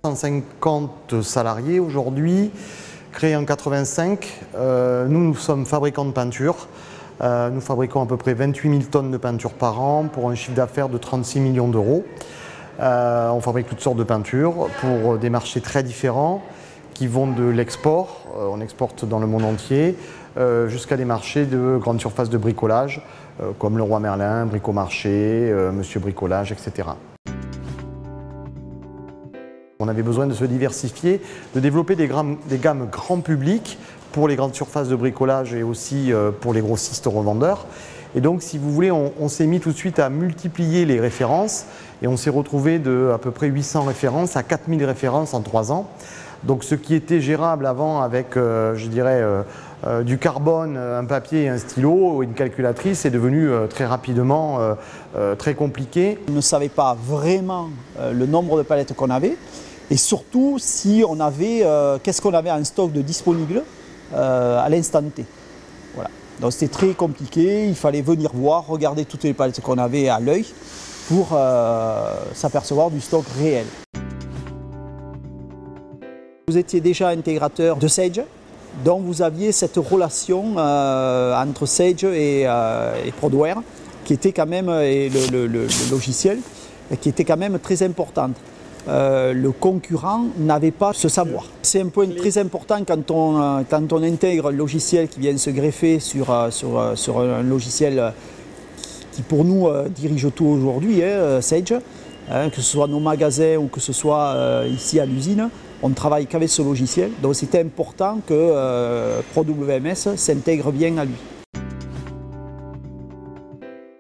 150 salariés aujourd'hui, créés en 85. Nous sommes fabricants de peinture. Nous fabriquons à peu près 28 000 tonnes de peinture par an pour un chiffre d'affaires de 36 millions d'euros. On fabrique toutes sortes de peintures pour des marchés très différents qui vont de l'export, on exporte dans le monde entier, jusqu'à des marchés de grande surface de bricolage comme Leroy Merlin, Bricomarché, Monsieur Bricolage, etc. On avait besoin de se diversifier, de développer des gammes grand public pour les grandes surfaces de bricolage et aussi pour les grossistes revendeurs. Et donc, si vous voulez, on s'est mis tout de suite à multiplier les références et on s'est retrouvé de à peu près 800 références à 4000 références en 3 ans. Donc, ce qui était gérable avant avec, je dirais, du carbone, un papier et un stylo, une calculatrice, est devenu très rapidement très compliqué. On ne savait pas vraiment le nombre de palettes qu'on avait et surtout si on avait, qu'est-ce qu'on avait en stock de disponible à l'instant T. Voilà. Donc c'était très compliqué, il fallait venir voir, regarder toutes les palettes qu'on avait à l'œil pour s'apercevoir du stock réel. Vous étiez déjà intégrateur de Sage, donc vous aviez cette relation entre Sage et Prodware qui était quand même, et le logiciel, qui était quand même très importante. Le concurrent n'avait pas ce savoir. C'est un point très important quand on intègre un logiciel qui vient se greffer sur un logiciel qui pour nous dirige tout aujourd'hui, Sage, que ce soit nos magasins ou que ce soit ici à l'usine, on ne travaille qu'avec ce logiciel. Donc c'était important que ProWMS s'intègre bien à lui.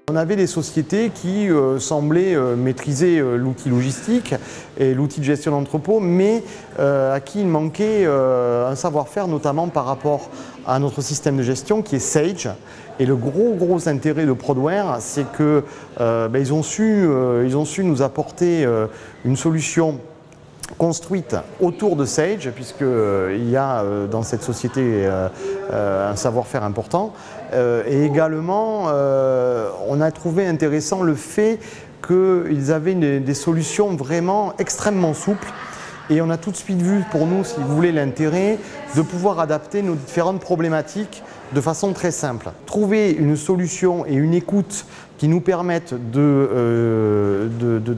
On avait des sociétés qui semblaient maîtriser l'outil logistique et l'outil de gestion d'entrepôt, mais à qui il manquait un savoir-faire, notamment par rapport à notre système de gestion qui est Sage. Et le gros intérêt de Prodware, c'est qu'ils ont su nous apporter une solution construite autour de Sage, puisqu'il y a dans cette société un savoir-faire important. Et également, on a trouvé intéressant le fait qu'ils avaient des solutions vraiment extrêmement souples. Et on a tout de suite vu pour nous, si vous voulez, l'intérêt de pouvoir adapter nos différentes problématiques de façon très simple. Trouver une solution et une écoute qui nous permettent de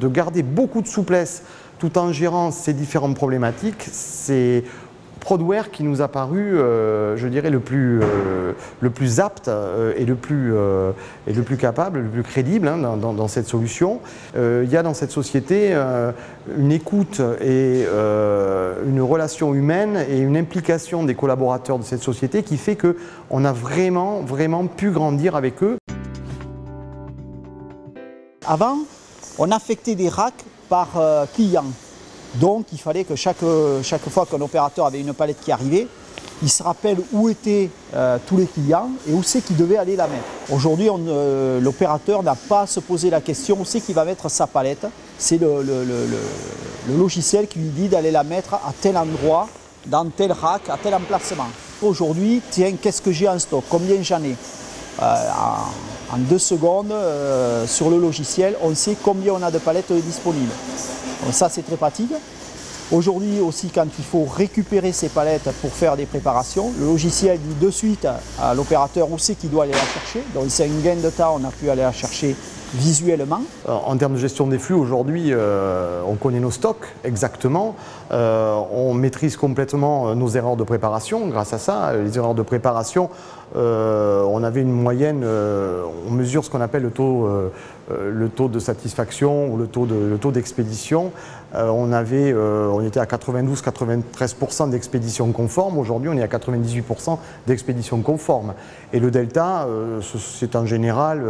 garder beaucoup de souplesse tout en gérant ces différentes problématiques, c'est Prodware qui nous a paru, je dirais, le plus apte et le plus capable, le plus crédible dans cette solution. Il y a dans cette société une écoute et une relation humaine et une implication des collaborateurs de cette société qui fait qu'on a vraiment pu grandir avec eux. Avant, on affectait des racks par client. Donc il fallait que chaque fois qu'un opérateur avait une palette qui arrivait, il se rappelle où étaient tous les clients et où c'est qu'il devait aller la mettre. Aujourd'hui, l'opérateur n'a pas à se poser la question où c'est qu'il va mettre sa palette. C'est le logiciel qui lui dit d'aller la mettre à tel endroit, dans tel rack, à tel emplacement. Aujourd'hui, tiens, qu'est-ce que j'ai en stock? Combien j'en ai? En 2 secondes, sur le logiciel, on sait combien on a de palettes disponibles. Donc ça, c'est très pratique. Aujourd'hui aussi, quand il faut récupérer ces palettes pour faire des préparations, le logiciel dit de suite à l'opérateur où c'est qu'il doit aller la chercher. Donc c'est un gain de temps, on a pu aller la chercher visuellement. En termes de gestion des flux, aujourd'hui, on connaît nos stocks exactement. On maîtrise complètement nos erreurs de préparation grâce à ça. Les erreurs de préparation, on avait une moyenne, on mesure ce qu'on appelle le taux de satisfaction ou le taux d'expédition. On était à 92-93% d'expédition conforme. Aujourd'hui, on est à 98% d'expédition conforme. Et le delta, c'est en général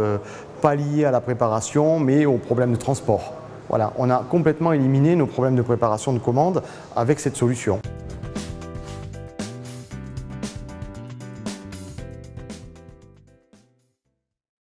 pas lié à la préparation, mais aux problèmes de transport. Voilà, on a complètement éliminé nos problèmes de préparation de commande avec cette solution.